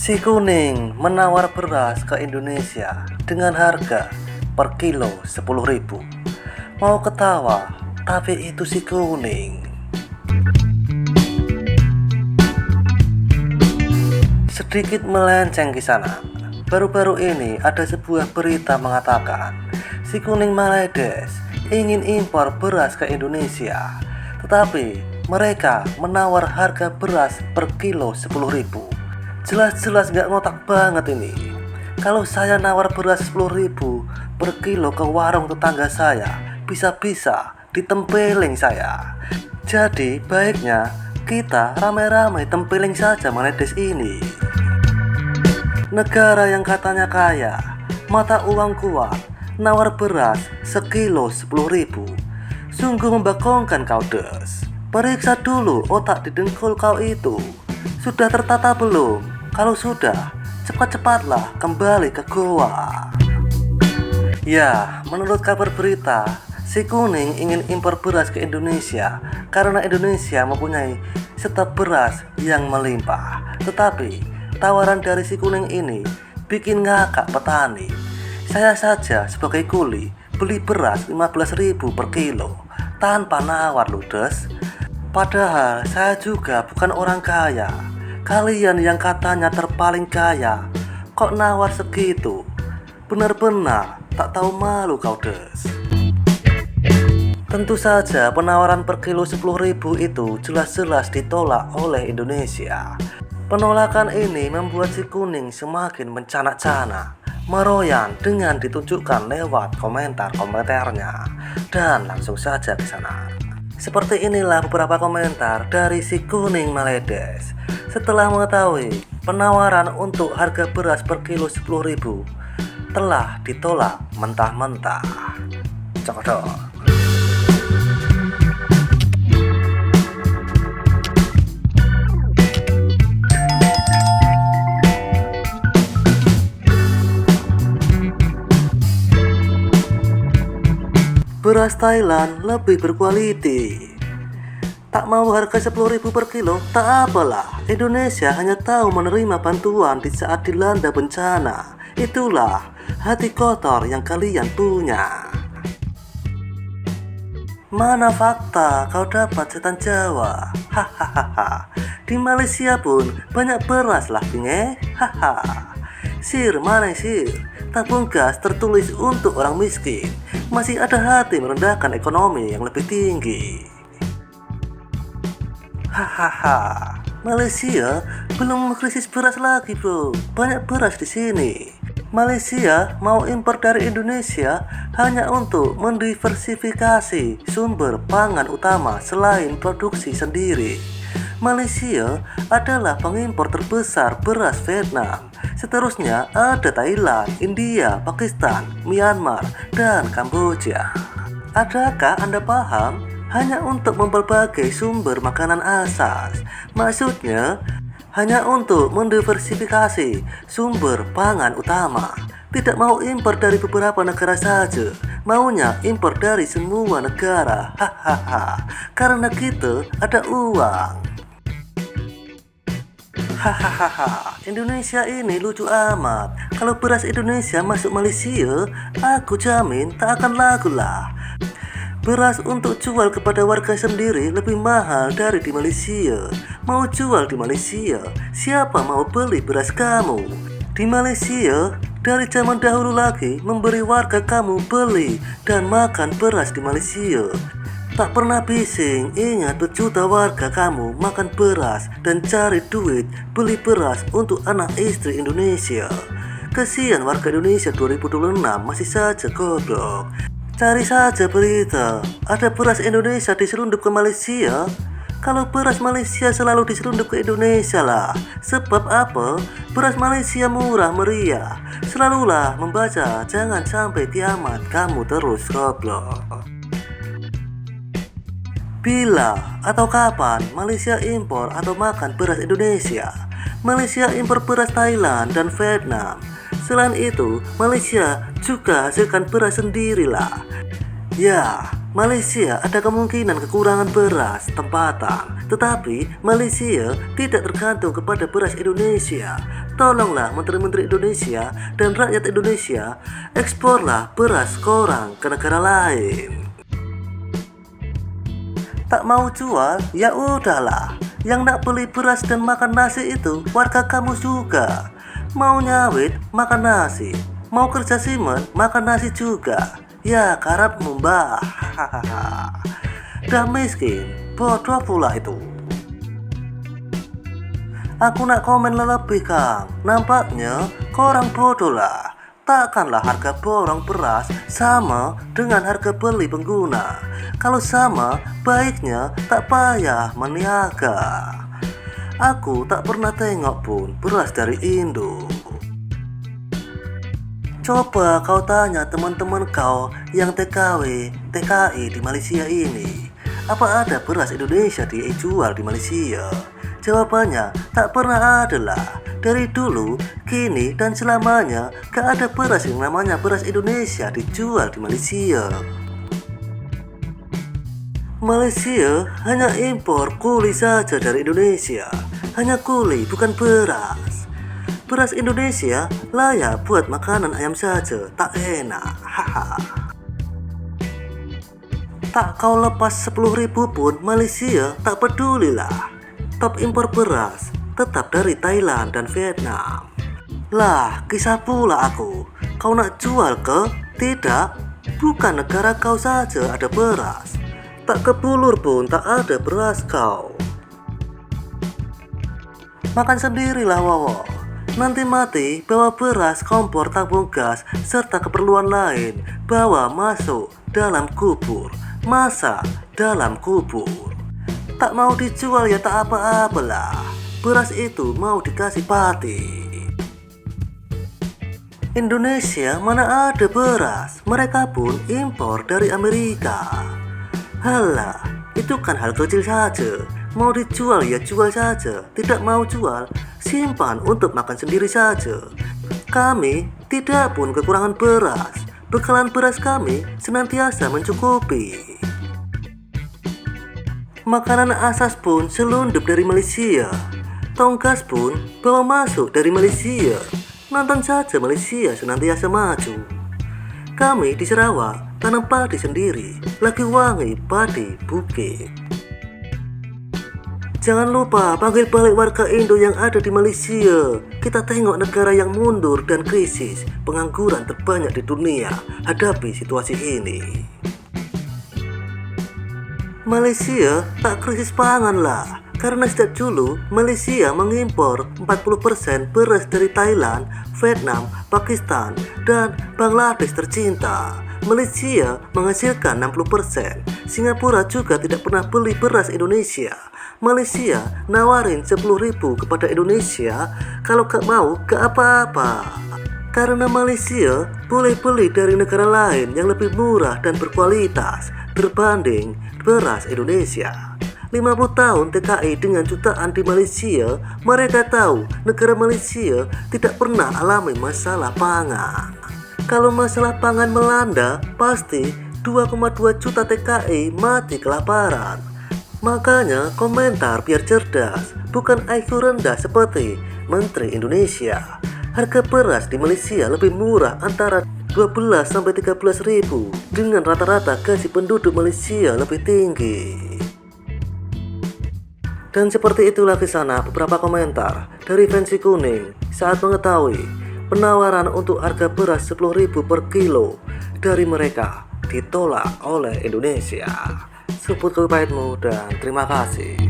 Si Kuning menawar beras ke Indonesia dengan harga per kilo 10.000. Mau ketawa, tapi itu si Kuning. Sedikit melenceng ke sana. Baru-baru ini ada sebuah berita mengatakan si Kuning Maledes ingin impor beras ke Indonesia. Tetapi mereka menawar harga beras per kilo 10.000. Jelas-jelas gak ngotak banget ini. Kalau saya nawar beras 10.000 per kilo ke warung tetangga saya, bisa-bisa ditempeling saya. Jadi baiknya kita ramai-ramai tempeling saja Maledes ini. Negara yang katanya kaya, mata uang kuat, nawar beras sekilo 10.000. Sungguh membagongkan kau des. Periksa dulu otak di dengkul kau itu. Sudah tertata belum? Kalau sudah, cepat-cepatlah kembali ke goa. Ya, menurut kabar berita, si Kuning ingin impor beras ke Indonesia karena Indonesia mempunyai stok beras yang melimpah. Tetapi tawaran dari si Kuning ini bikin ngakak petani. Saya saja sebagai kuli beli beras 15.000 per kilo tanpa nawar ludes. Padahal saya juga bukan orang kaya. Kalian yang katanya terpaling kaya kok nawar segitu? Benar-benar tak tahu malu kau des. Tentu saja penawaran per kilo 10.000 itu jelas-jelas ditolak oleh Indonesia. Penolakan ini membuat si Kuning semakin mencanak-canak, meroyan dengan ditunjukkan lewat komentar-komentarnya. Dan langsung saja ke sana. Seperti inilah beberapa komentar dari si Kuning Maledes setelah mengetahui penawaran untuk harga beras per kilo 10.000 telah ditolak mentah-mentah. Cokot. Beras Thailand lebih berkualiti. Tak mau harga 10.000 per kilo, tak apalah. Indonesia hanya tahu menerima bantuan di saat dilanda bencana. Itulah hati kotor yang kalian punya. Mana fakta kau dapat setan Jawa? Hahaha. Di Malaysia pun banyak beras lah binge. Haha. Sir, mana sir? Tabung gas tertulis untuk orang miskin. Masih ada hati merendahkan ekonomi yang lebih tinggi. Hahaha. Malaysia belum krisis beras lagi bro. Banyak beras di sini. Malaysia mau impor dari Indonesia hanya untuk mendiversifikasi sumber pangan utama selain produksi sendiri. Malaysia adalah pengimpor terbesar beras Vietnam. Seterusnya ada Thailand, India, Pakistan, Myanmar, dan Kamboja. Adakah Anda paham? Hanya untuk berbagai sumber makanan asas. Maksudnya, hanya untuk mendiversifikasi sumber pangan utama. Tidak mau impor dari beberapa negara saja. Maunya impor dari semua negara. Hahaha. Karena kita ada uang. Hahaha, Indonesia ini lucu amat. Kalau beras Indonesia masuk Malaysia, aku jamin tak akan laku lah. Beras untuk jual kepada warga sendiri lebih mahal dari di Malaysia. Mau jual di Malaysia, siapa mau beli beras kamu? Di Malaysia, dari zaman dahulu lagi memberi warga kamu beli dan makan beras di Malaysia. Tak pernah bising, ingat berjuta warga kamu makan beras dan cari duit beli beras untuk anak istri Indonesia. Kesian warga Indonesia 2026 masih saja goblok. Cari saja berita, ada beras Indonesia diselundup ke Malaysia. Kalau beras Malaysia selalu diselundup ke Indonesia lah. Sebab apa? Beras Malaysia murah meriah. Selalulah membaca, jangan sampai kiamat kamu terus goblok. Bila atau kapan Malaysia impor atau makan beras Indonesia? Malaysia impor beras Thailand dan Vietnam. Selain itu, Malaysia juga hasilkan beras sendirilah. Ya, Malaysia ada kemungkinan kekurangan beras tempatan, tetapi Malaysia tidak tergantung kepada beras Indonesia. Tolonglah menteri-menteri Indonesia dan rakyat Indonesia, eksporlah beras korang ke negara lain. Tak mau jual, ya udahlah. Yang nak beli beras dan makan nasi itu warga kamu juga. Mau nyawit, makan nasi. Mau kerja simen, makan nasi juga. Ya karapmu mbah. Dah miskin, bodoh pula itu. Aku nak komen lebih Kang. Nampaknya korang bodoh lah. Takkanlah harga borong beras sama dengan harga beli pengguna. Kalau sama, baiknya tak payah meniaga. Aku tak pernah tengok pun beras dari Indo. Coba kau tanya teman-teman kau yang TKW, TKI di Malaysia ini, apa ada beras Indonesia dijual di Malaysia? Jawabannya tak pernah ada lah. Dari dulu, kini dan selamanya gak ada beras yang namanya beras Indonesia dijual di Malaysia. Malaysia hanya impor kuli saja dari Indonesia. Hanya kuli, bukan beras. Beras Indonesia layak buat makanan ayam saja, tak enak. Haha. Tak kau lepas 10.000 pun Malaysia tak pedulilah. Top impor beras tetap dari Thailand dan Vietnam. Lah, kisah pula aku. Kau nak jual ke? Tidak, bukan negara kau saja ada beras. Tak kebulur pun tak ada beras kau. Makan sendirilah Wowo. Nanti mati bawa beras, kompor, tabung gas, serta keperluan lain. Bawa masuk dalam kubur. Masak dalam kubur. Tak mau dijual ya tak apa-apalah. Beras itu mau dikasih pati. Indonesia mana ada beras. Mereka pun impor dari Amerika. Halah, itu kan hal kecil saja. Mau dijual ya jual saja. Tidak mau jual, simpan untuk makan sendiri saja. Kami tidak pun kekurangan beras. Bekalan beras kami senantiasa mencukupi. Makanan asas pun selundup dari Malaysia. Tongkas pun bawa masuk dari Malaysia. Nonton saja Malaysia senantiasa maju. Kami di Sarawak tanam padi sendiri. Lagi wangi padi bukit. Jangan lupa panggil balik warga Indo yang ada di Malaysia. Kita tengok negara yang mundur dan krisis pengangguran terbanyak di dunia. Hadapi situasi ini. Malaysia tak krisis pangan lah. Karena sejak dulu Malaysia mengimpor 40% beras dari Thailand, Vietnam, Pakistan, dan Bangladesh tercinta. Malaysia menghasilkan 60%. Singapura juga tidak pernah beli beras Indonesia. Malaysia nawarin 10.000 kepada Indonesia. Kalau gak mau gak apa-apa. Karena Malaysia boleh beli dari negara lain yang lebih murah dan berkualitas berbanding beras Indonesia. 50 tahun TKI dengan jutaan di Malaysia, mereka tahu negara Malaysia tidak pernah alami masalah pangan. Kalau masalah pangan melanda, pasti 2,2 juta TKI mati kelaparan. Makanya komentar biar cerdas, bukan IQ rendah seperti Menteri Indonesia. Harga beras di Malaysia lebih murah antara 12 sampai 13 ribu dengan rata-rata gaji penduduk Malaysia lebih tinggi. Dan seperti itulah kisah beberapa komentar dari Fancy Kuning saat mengetahui penawaran untuk harga beras 10.000 per kilo dari mereka ditolak oleh Indonesia. Sebut ke pahitmu dan terima kasih.